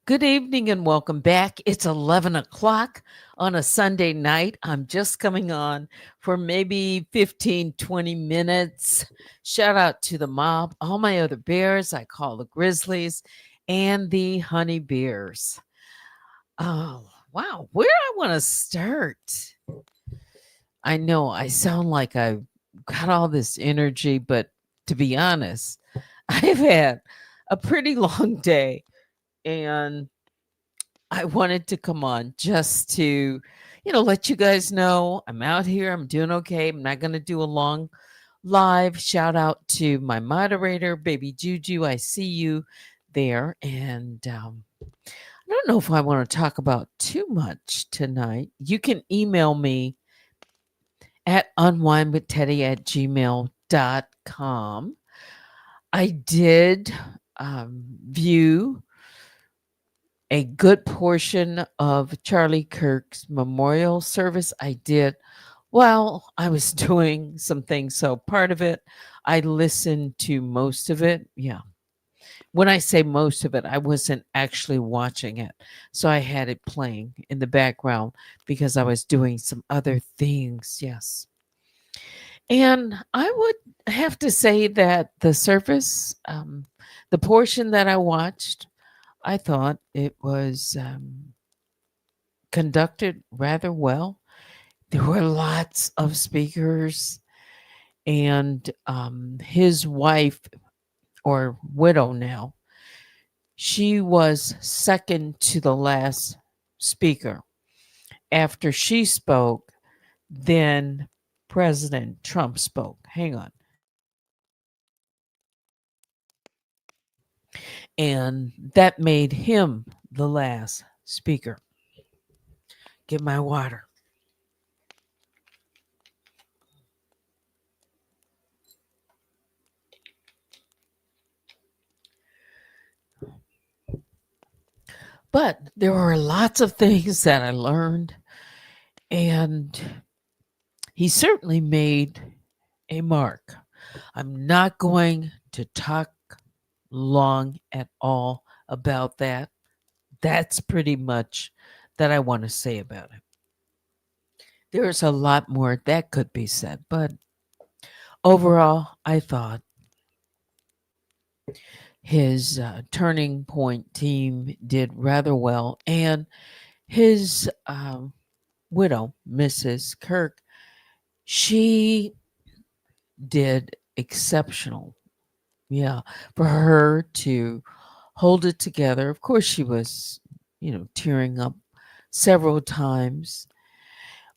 Good evening and welcome back. It's 11 o'clock on a Sunday night. I'm just coming on for maybe 15, 20 minutes. Shout out to the mob, all my other bears. I call the Grizzlies and the Honey Bears. Oh, wow. Where I want to start? I know I sound like I've got all this energy, but to be honest, I've had a pretty long day and I wanted to come on just to, let you guys know I'm out here. I'm doing okay. I'm not going to do a long live. Shout out to my moderator, Baby Juju. I see you there. And I don't know if I want to talk about too much tonight. You can email me at unwinewithteddy@gmail.com. I did view a good portion of Charlie Kirk's memorial service. I did while I was doing some things. So part of it, I listened to most of it. Yeah. When I say most of it, I wasn't actually watching it. So I had it playing in the background because I was doing some other things. Yes. And I would have to say that the service, the portion that I watched, I thought it was conducted rather well. There were lots of speakers, and his wife, or widow now, she was second to the last speaker. After she spoke, then President Trump spoke. Hang on. And that made him the last speaker. Get my water. But there were lots of things that I learned, and he certainly made a mark. I'm not going to talk long at all about that. That's pretty much that I want to say about it. There's a lot more that could be said, but overall, I thought his turning point team did rather well, and his widow, Mrs. Kirk, she did exceptional. Yeah, for her to hold it together. Of course, she was, tearing up several times.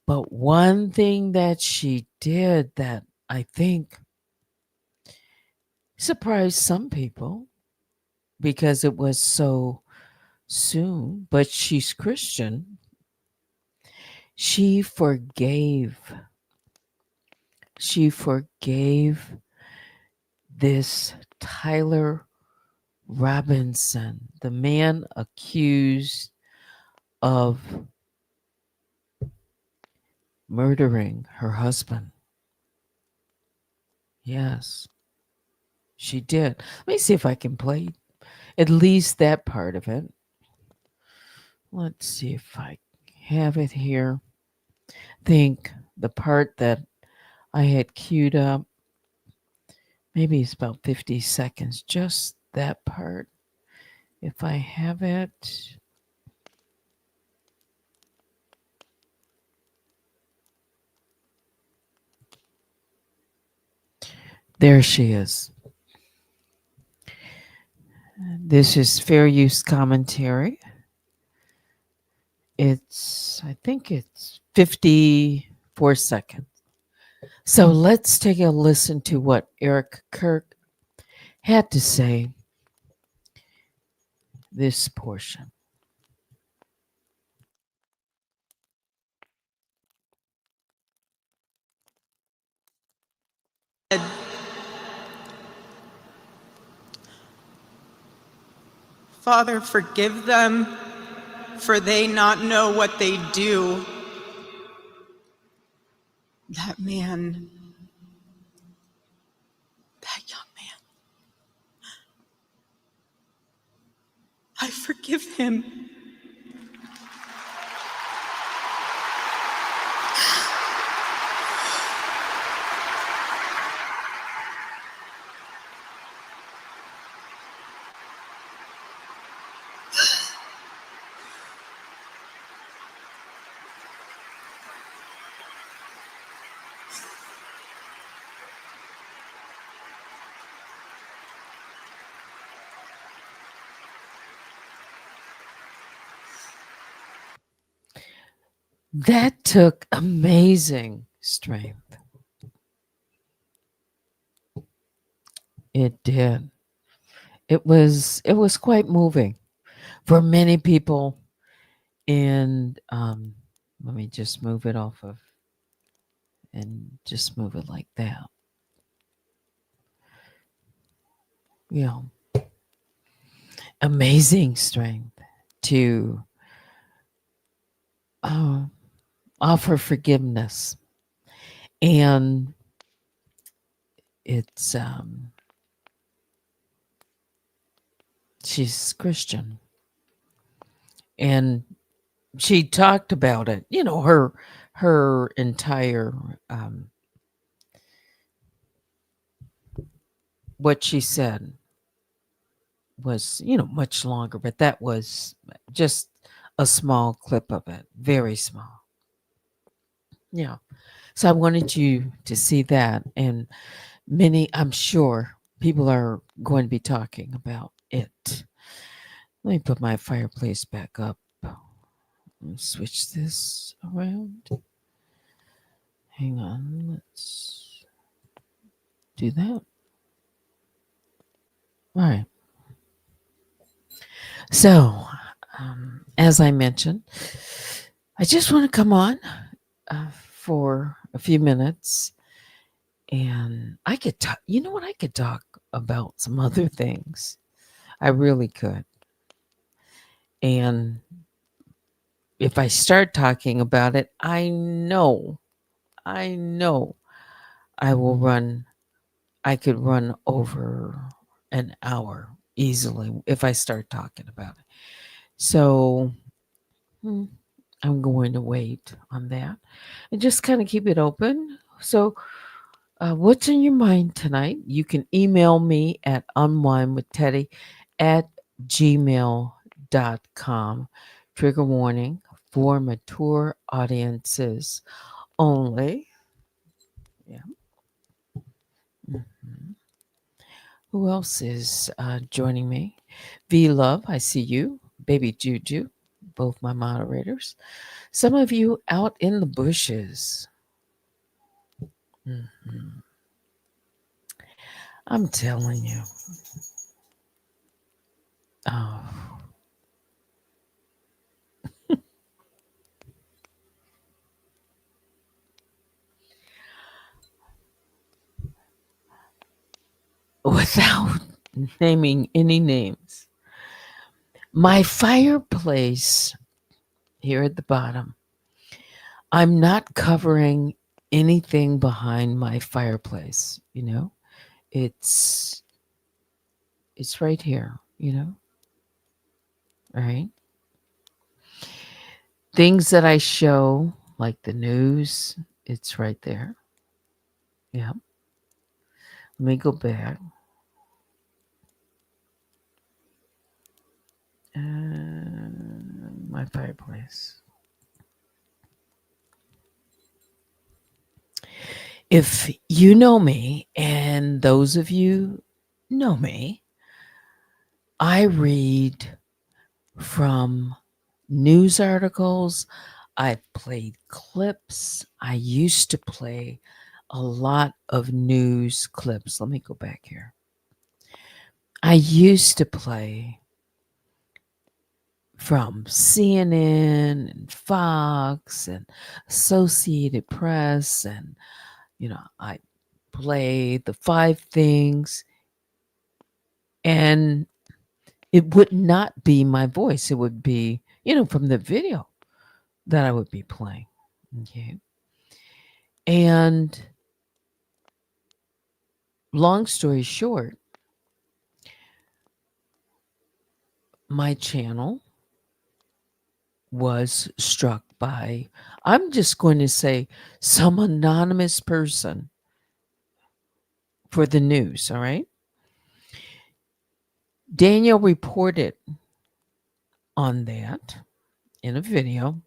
But one thing that she did that I think surprised some people because it was so soon, but she's Christian. She forgave. She forgave this Tyler Robinson, the man accused of murdering her husband. Yes, she did. Let me see if I can play at least that part of it. Let's see if I have it here. Think the part that I had queued up, maybe it's about 50 seconds, just that part. If I have it. There she is. This is fair use commentary. I think it's 54 seconds. So let's take a listen to what Eric Kirk had to say this portion. Father, forgive them, for they not know what they do. That man, that young man, I forgive him. That took amazing strength. It did. It was quite moving for many people. And let me just move it off of and just move it like that. You know, amazing strength to uh, offer forgiveness. And it's she's Christian, and she talked about it. Her entire what she said was much longer, but that was just a small clip of it, very small. Yeah. So I wanted you to see that, and many, I'm sure, people are going to be talking about it. Let me put my fireplace back up. Let me switch this around. Hang on, let's do that. All right. So, as I mentioned, I just want to come on for a few minutes, and I could talk. You know what? I could talk about some other things. I really could. And if I start talking about it, I know I will run, I could run over an hour easily if I start talking about it. So hmm, I'm going to wait on that and just kind of keep it open. So, what's in your mind tonight? You can email me at unwinewithteddy at gmail.com. Trigger warning for mature audiences only. Yeah. Mhm. Who else is joining me? V Love, I see you. Baby Juju, both my moderators. Some of you out in the bushes. Mhm. I'm telling you. Oh, without naming any names, my fireplace here at the bottom, I'm not covering anything behind my fireplace, It's it's right here, right? Things that I show, like the news, it's right there. Yeah. Let me go back. My fireplace. If you know me, and those of you know me, I read from news articles. I've played clips. I used to play a lot of news clips. Let me go back here. I used to play from CNN and Fox and Associated Press, and I played the five things, and it would not be my voice. It would be, from the video that I would be playing. Okay. And long story short, my channel was struck by, I'm just going to say, some anonymous person for the news. All right. Danielle reported on that in a video.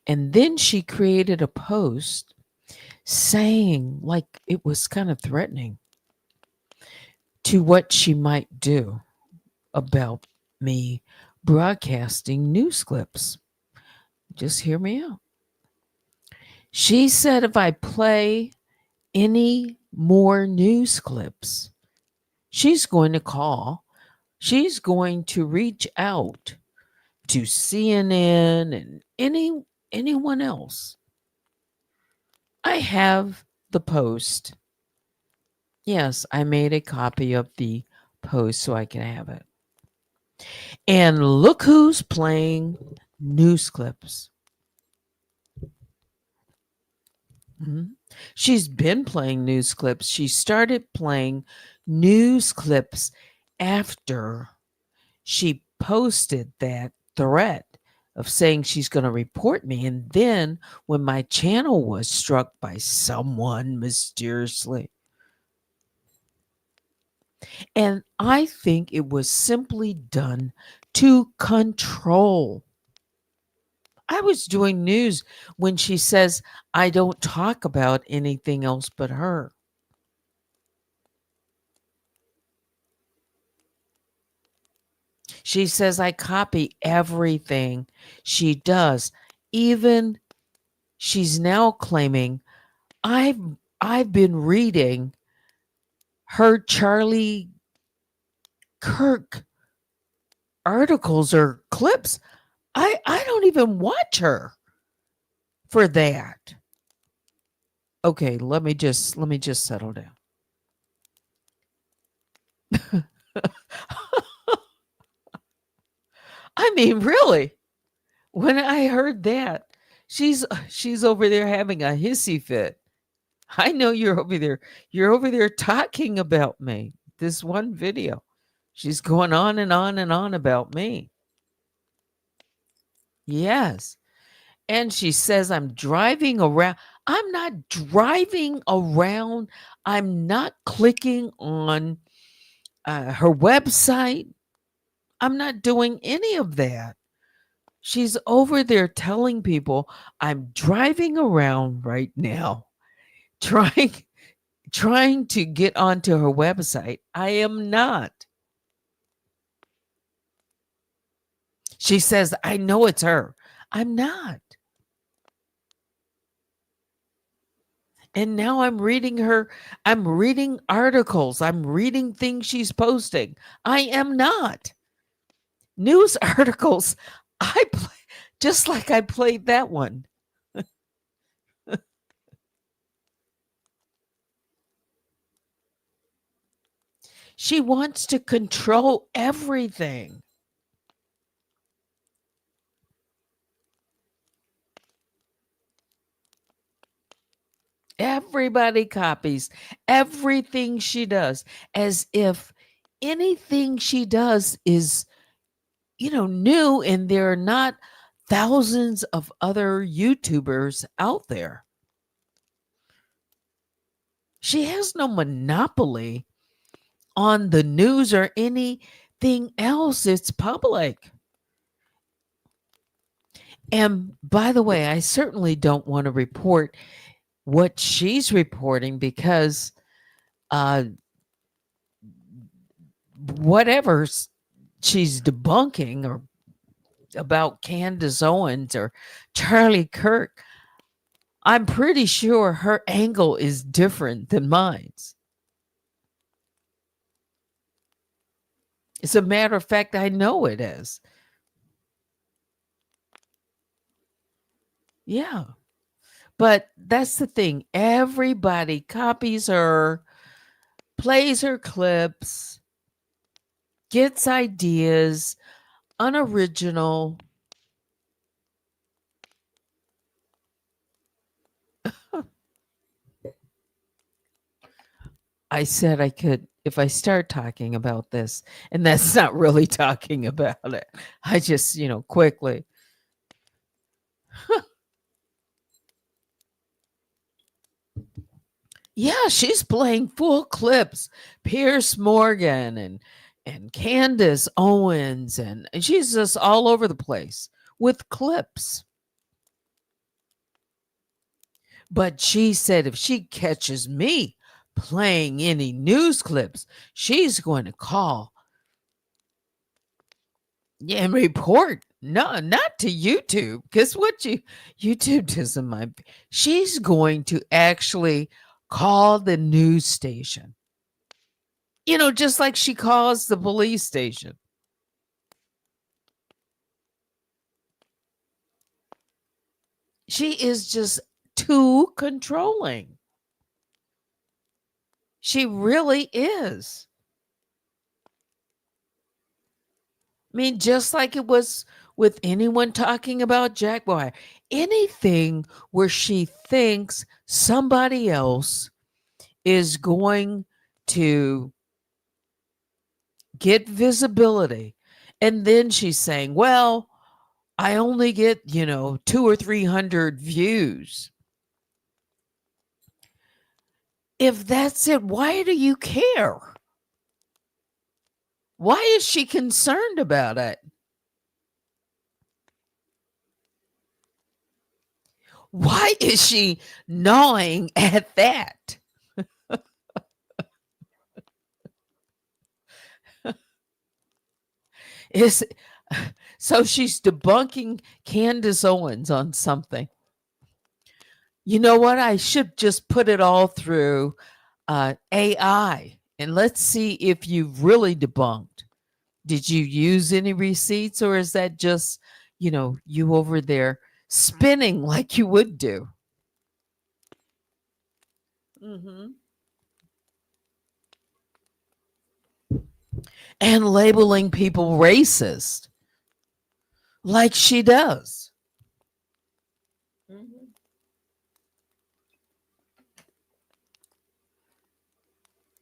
And then she created a post saying, like, it was kind of threatening to what she might do about me broadcasting news clips. Just hear me out. She said if I play any more news clips, she's going to call, she's going to reach out to CNN and anyone else. I have the post. Yes, I made a copy of the post so I can have it. And look who's playing news clips. Mhm. She's been playing news clips. She started playing news clips after she posted that threat of saying she's going to report me. And then when my channel was struck by someone mysteriously, and I think it was simply done to control. I was doing news when she says, I don't talk about anything else but her. She says, I copy everything she does. Even she's now claiming I've I've been reading her Charlie Kirk articles or clips. I don't even watch her for that. Okay, let me just settle down. I mean, really, when I heard that, she's over there having a hissy fit. I know you're over there. You're over there talking about me. This one video. She's going on and on and on about me. Yes. And she says I'm driving around. I'm not driving around. I'm not clicking on her website. I'm not doing any of that. She's over there telling people I'm driving around right now trying trying to get onto her website. I am not. She says I know it's her. I'm not. And now I'm reading articles, I'm reading things she's posting. I am not. News articles. I play just like I played that one. She wants to control everything. Everybody copies everything she does as if anything she does is, new and there are not thousands of other YouTubers out there. She has no monopoly on the news or anything else. It's public. And by the way, I certainly don't want to report what she's reporting because uh whatever she's debunking or about Candace Owens or Charlie Kirk, I'm pretty sure her angle is different than mine. As a matter of fact, I know it is. Yeah. But that's the thing. Everybody copies her, plays her clips, gets ideas, unoriginal. I said I could if I start talking about this, and that's not really talking about it. I just, quickly. Yeah, she's playing full clips. Pierce Morgan and Candace Owens and she's just all over the place with clips. But she said if she catches me playing any news clips, she's going to call and report. No, not to YouTube. Because YouTube doesn't mind. She's going to actually call the news station. Just like she calls the police station. She is just too controlling. She really is. I mean, just like it was with anyone talking about Jack Boy, anything where she thinks somebody else is going to get visibility. And then she's saying, well, I only get, 200 or 300 views. If that's it, why do you care? Why is she concerned about it? Why is she gnawing at that? Is so she's debunking Candace Owens on something. You know what? I should just put it all through AI and let's see if you've really debunked. Did you use any receipts or is that just, you over there spinning like you would do? Mm-hmm. And labeling people racist like she does. Mhm.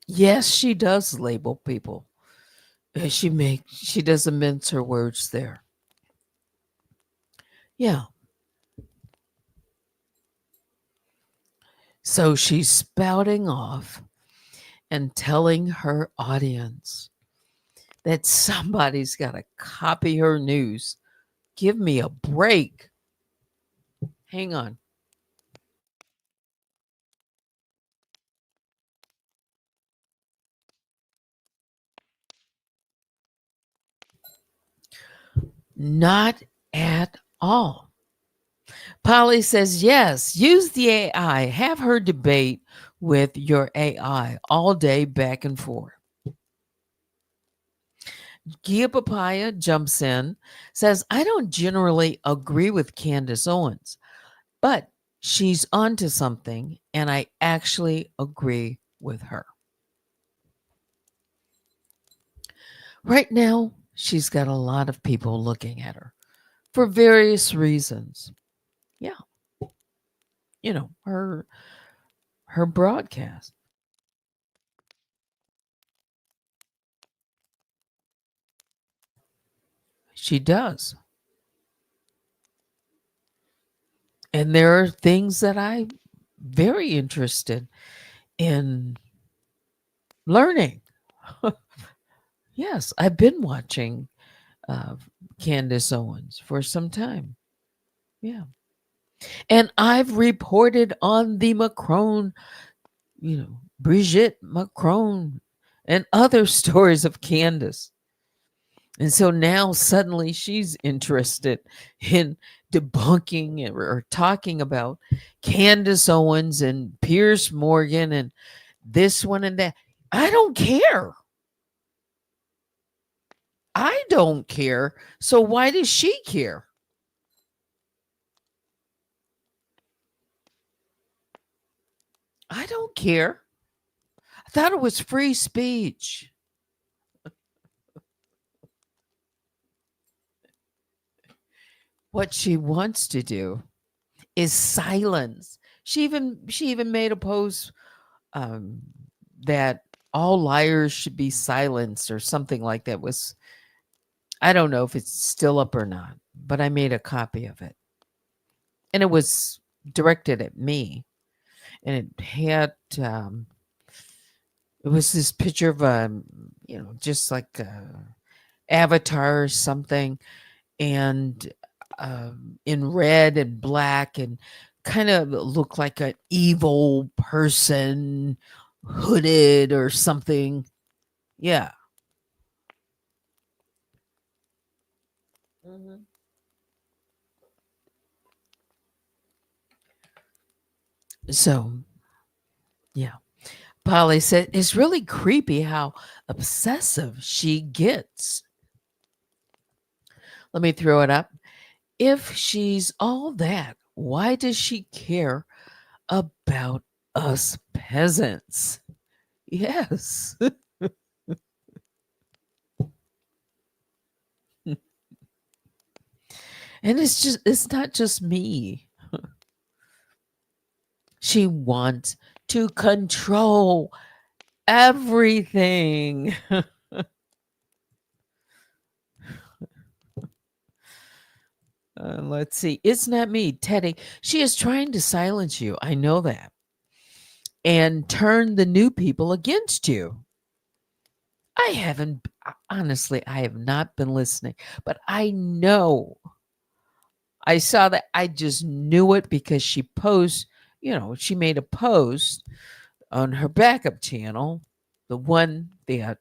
Yes, she does label people. She doesn't mince her words there. Yeah. So she's spouting off and telling her audience that somebody's got to copy her news. Give me a break. Hang on. Not at all. Polly says, yes, use the AI. Have her debate with your AI all day back and forth. Gia Papaya jumps in, says, I don't generally agree with Candace Owens, but she's onto something, and I actually agree with her. Right now, she's got a lot of people looking at her for various reasons. Yeah. Her broadcast. She does. And there are things that I'm very interested in learning. Yes, I've been watching uh, Candace Owens for some time. Yeah. And I've reported on the Macron, Brigitte Macron and other stories of Candace. And so now suddenly she's interested in debunking or talking about Candace Owens and Pierce Morgan and this one and that. I don't care. I don't care. So why does she care? I don't care. I thought it was free speech. What she wants to do is silence. She even made a post um, that all liars should be silenced or something like that. Was I don't know if it's still up or not, but I made a copy of it. And it was directed at me. And it had it was this picture of just like a avatar or something, and in red and black, and kind of looked like an evil person, hooded or something. Yeah. Mhm. So, yeah. Polly said it's really creepy how obsessive she gets. Let me throw it up. If she's all that, why does she care about us peasants? Yes. And it's not just me. She wants to control everything. Let's see. It's not me, Teddy. She is trying to silence you. I know that. And turn the new people against you. I haven't, honestly, I have not been listening, but I know. I saw that. I just knew it because she she made a post on her backup channel, the one that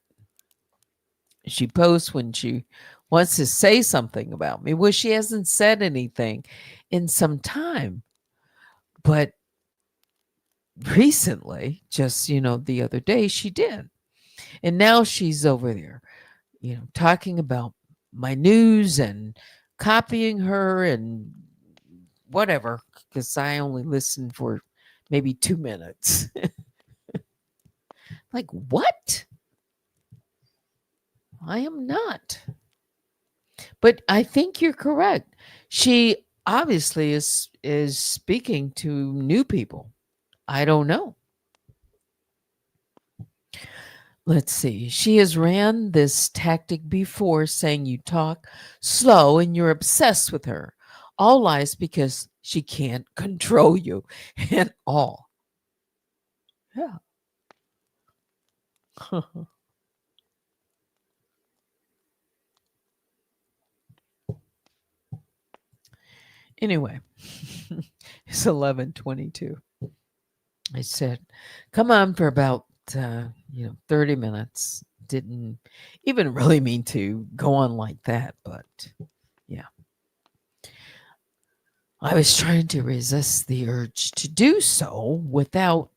she posts when she wants to say something about me. Well, she hasn't said anything in some time, but recently, just the other day, she did. And now she's over there, talking about my news and copying her and whatever, because I only listened for maybe 2 minutes. Like, what? I am not. But I think you're correct. She obviously is speaking to new people. I don't know. Let's see. She has ran this tactic before, saying you talk slow and you're obsessed with her. All lies because she can't control you and all. Yeah. Anyway, it's 11:22. I said, "Come on for about 30 minutes." Didn't even really mean to go on like that, but yeah. I was trying to resist the urge to do so without,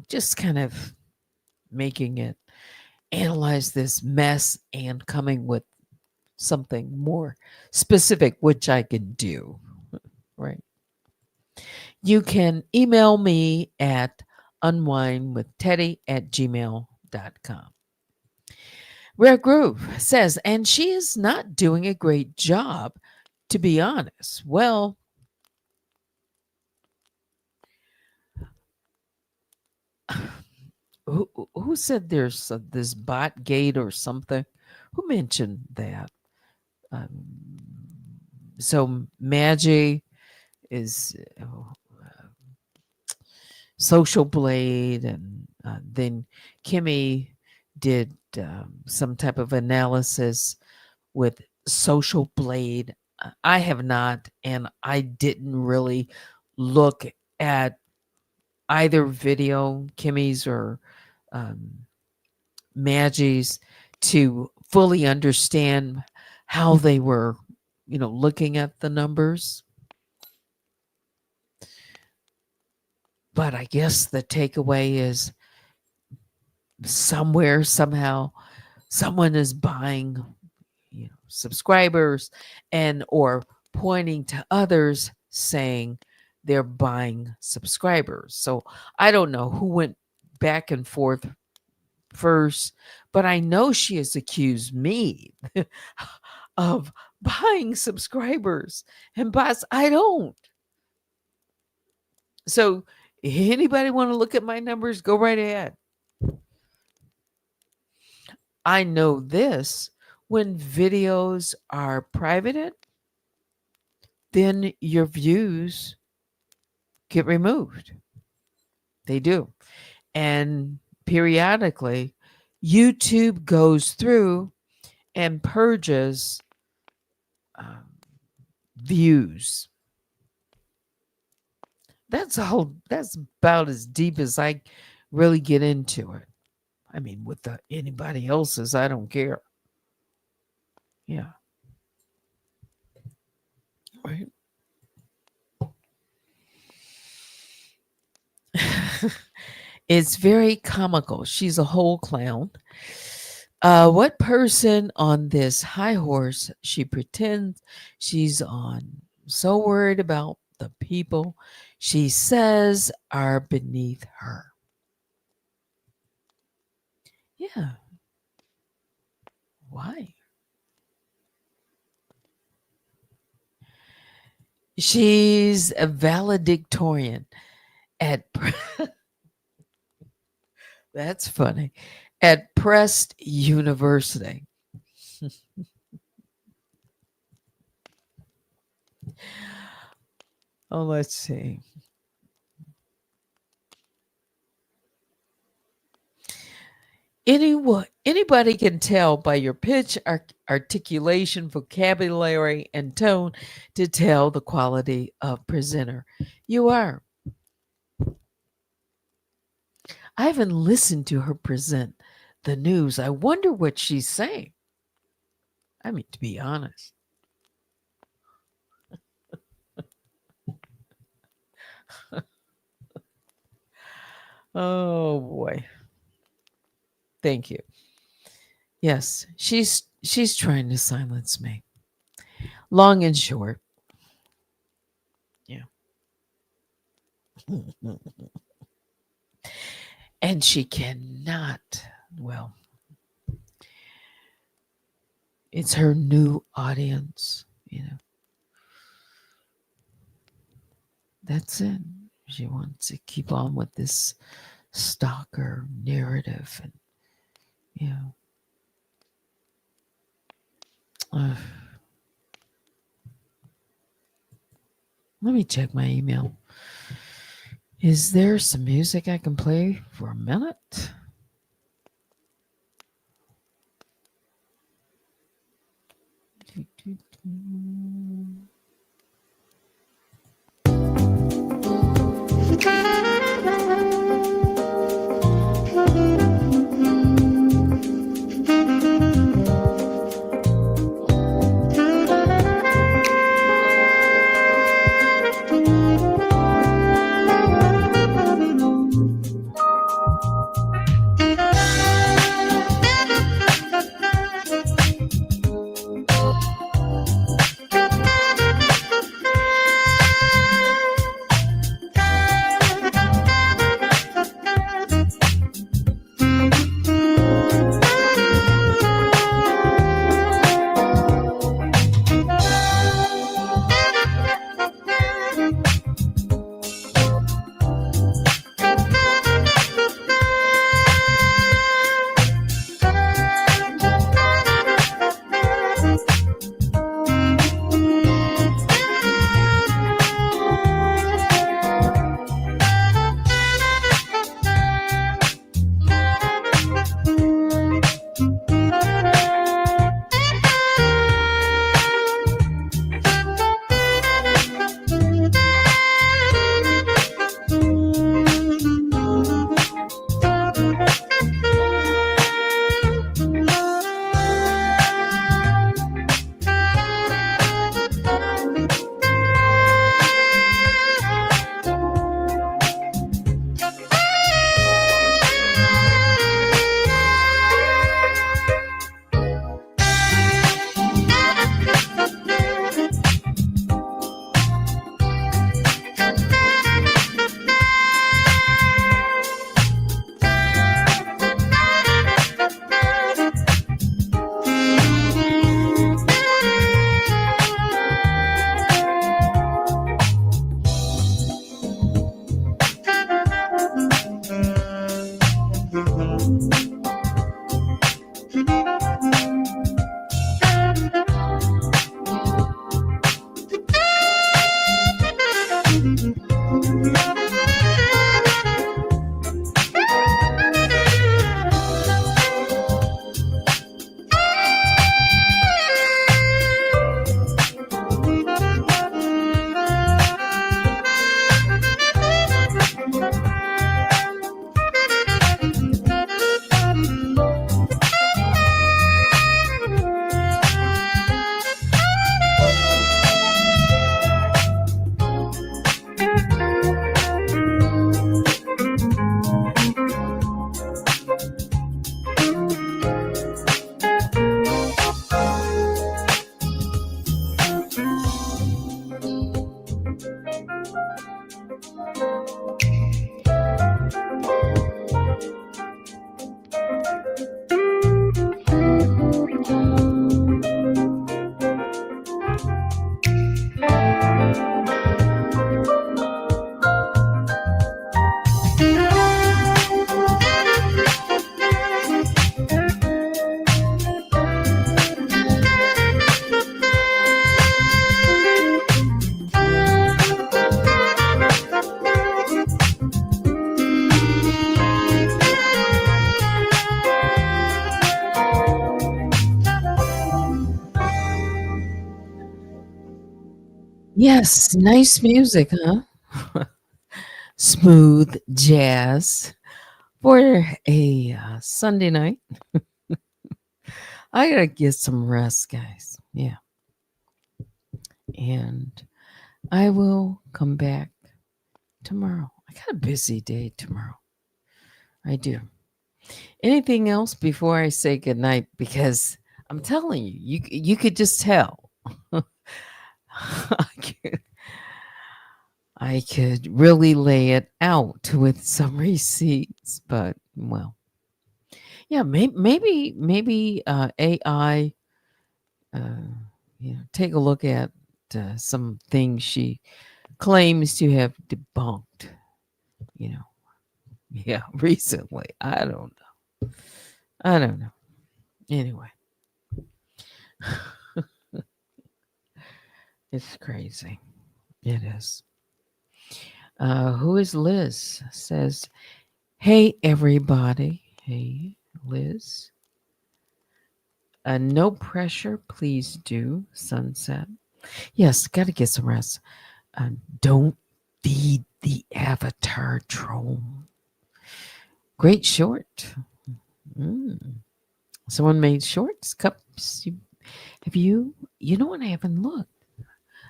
just kind of making it analyze this mess and coming with something more specific, which I can do. Right. You can email me at unwinewithteddy@gmail.com. Rare Groove says, and she is not doing a great job, to be honest. Well, who said there's this bot gate or something? Who mentioned that? Um, so Maggie is Social Blade, and then Kimmy did some type of analysis with Social Blade. I have not, and I didn't really look at either video, Kimmy's or um, Maggie's, to fully understand how they were, looking at the numbers. But I guess the takeaway is somewhere, somehow, someone is buying, subscribers, and or pointing to others saying they're buying subscribers. So I don't know who went back and forth first, but I know she has accused me of buying subscribers, and bots, I don't. So anybody want to look at my numbers, go right ahead. I know this: when videos are privated, then your views get removed. They do. And periodically, YouTube goes through and purges um, views. That's about as deep as I really get into it. I mean, with anybody else's, I don't care. Yeah. Right. It's very comical. She's a whole clown. What person on this high horse she pretends she's on? So worried about the people she says are beneath her. Yeah. Why? She's a valedictorian at that's funny, at Prest University. Oh, let's see. Anybody can tell by your pitch, articulation, vocabulary, and tone to tell the quality of presenter you are. I haven't listened to her present the news. I wonder what she's saying. I mean, to be honest. Oh boy. Thank you. Yes, she's trying to silence me. Long and short. Yeah. And she cannot, well, it's her new audience. That's it. She wants to keep on with this stalker narrative and uh, let me check my email. Is there some music I can play for a minute? Yes, nice music, huh? Smooth jazz for a Sunday night. I gotta get some rest, guys. Yeah. And I will come back tomorrow. I got a busy day tomorrow. I do. Anything else before I say goodnight? Because I'm telling you, you could just tell. I could, I could really lay it out with some receipts, but well, yeah, maybe AI. Uh, take a look at some things she claims to have debunked. You know, yeah, recently. I don't know. I don't know. Anyway, it's crazy. It is. Who is Liz? Says, hey, everybody. Hey, Liz. No pressure, please do. Sunset. Yes, got to get some rest. Don't feed the avatar troll. Great short. Mm. Someone made shorts, cups. Have you? You know what? I haven't looked.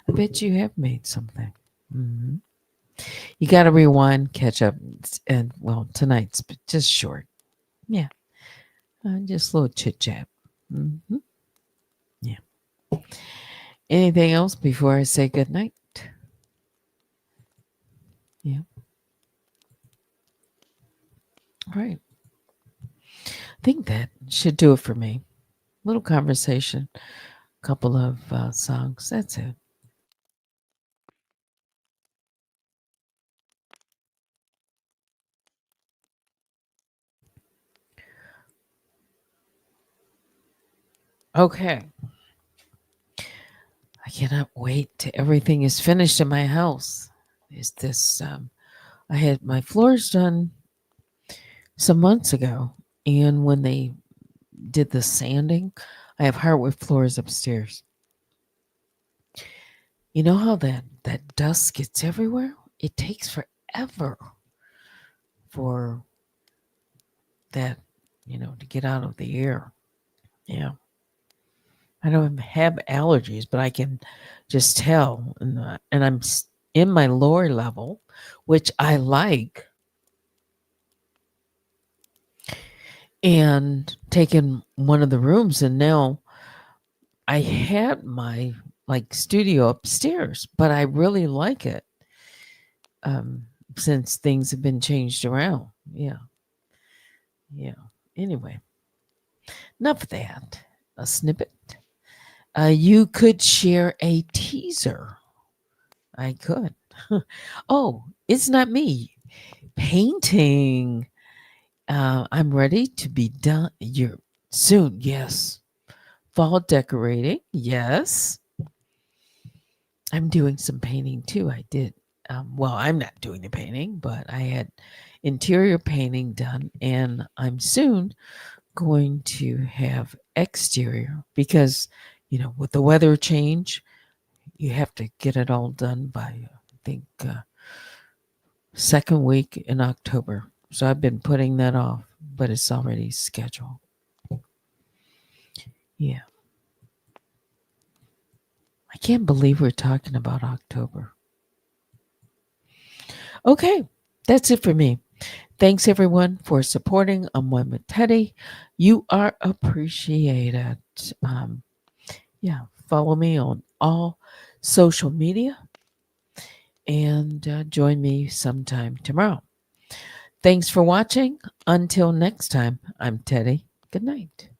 I bet you have made something. Hmm. You got to rewind, catch up, and well, tonight's just short. Yeah, just a little chit chat. Hmm. Yeah. Anything else before I say good night? Yeah. All right. I think that should do it for me. Little conversation, couple of songs. That's it. Okay. I cannot wait till everything is finished in my house. Is this? I had my floors done some months ago, and when they did the sanding, I have hardwood floors upstairs. You know how that dust gets everywhere? It takes forever for that, to get out of the air. Yeah. I don't have allergies, but I can just tell. And I'm in my lower level, which I like, and taken one of the rooms. And now I had my like studio upstairs, but I really like it um, since things have been changed around. Yeah. Yeah. Anyway, enough of that. A snippet. You could share a teaser. I could. Oh, it's not me. Painting. I'm ready to be done. You're soon. Yes. Fall decorating. Yes. I'm doing some painting too. I did. Well, I'm not doing the painting, but I had interior painting done, and I'm soon going to have exterior because, with the weather change, you have to get it all done by, I think, second week in October. So I've been putting that off, but it's already scheduled. Yeah. I can't believe we're talking about October. Okay, that's it for me. Thanks everyone for supporting Unwind with Teddy. You are appreciated. Yeah, follow me on all social media and join me sometime tomorrow. Thanks for watching. Until next time, I'm Teddy. Good night.